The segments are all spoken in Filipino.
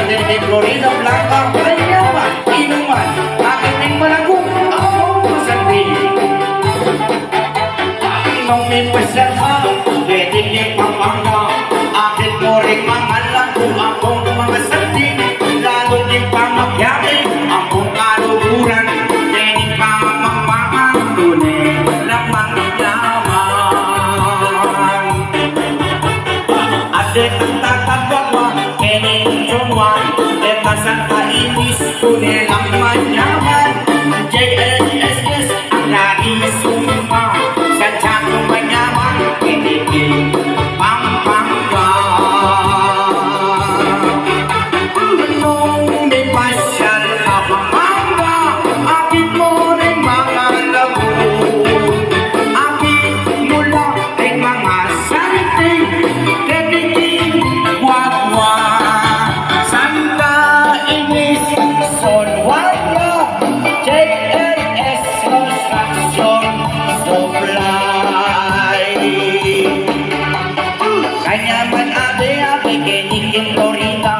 de Florida Blanca, mayaman, inuman, aking malagong akong masabi. Nung may pasal ka, pwede niya pamangga, akin mo rin mga lago, akong mga sabi, lalo niya pamagyari, akong kaluguran, pwede pa mamamang tunay, lamang yaman. Adik ang tatagwa, Etasan kainis tunay lang manyaman JSS ang nais summa sa tiyakong manyaman kinigil Pampanga. Nung may pasyal ka Pampanga, akit mo rin mga lago, akit mula rin mga santing kiniking wagwa. Kanyaman ate kiniking Florida,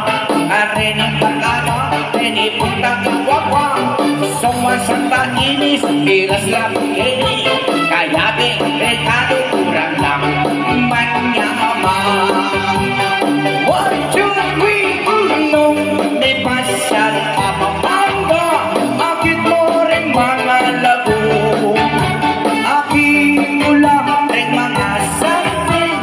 arening pagkano, pinipuntang kawakwa, sumasang inis, pilas lang kini, kaya rekado kurang lang manyaman. 1, 2, 3, nung may pasyal ka Pampanga, akit mo rin mga lago, akit mo lang rin mga samping,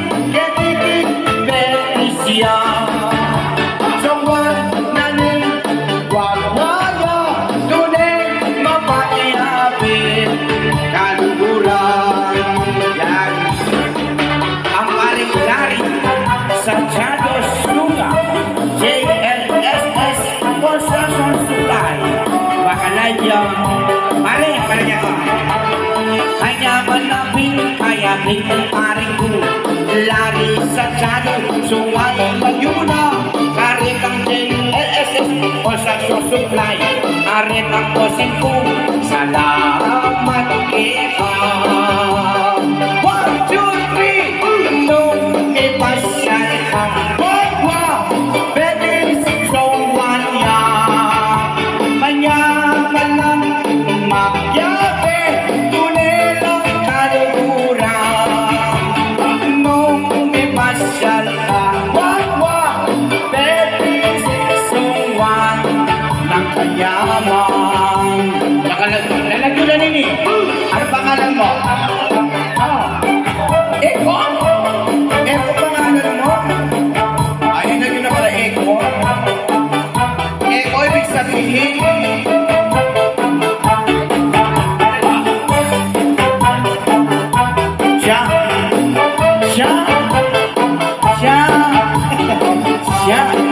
Someone nanin wawaya tunay mapaiapit kaluguran yan ang paling-lari sa Chados Lunga JLSS Construction Supply Bakalayang pare-pareya ka kanya manapin kaya bitin paring ko lari sa Chados sumay magyuna karit ang JLSS Construction Supply arit ang posing ko salamat kita. 1, 2, 3, nung ipasyal ang bagwa pwede sumwan niya manyaman lang magyate tunay lang kaluguran. Nung ipasyal ang bagwa pwede sumwan ng kanyaman. Nalagyan nini, ano pangalan mo? Eko? Eko pangalan mo? Ayun na yun na pala Eko. Eko ibig sabihin siya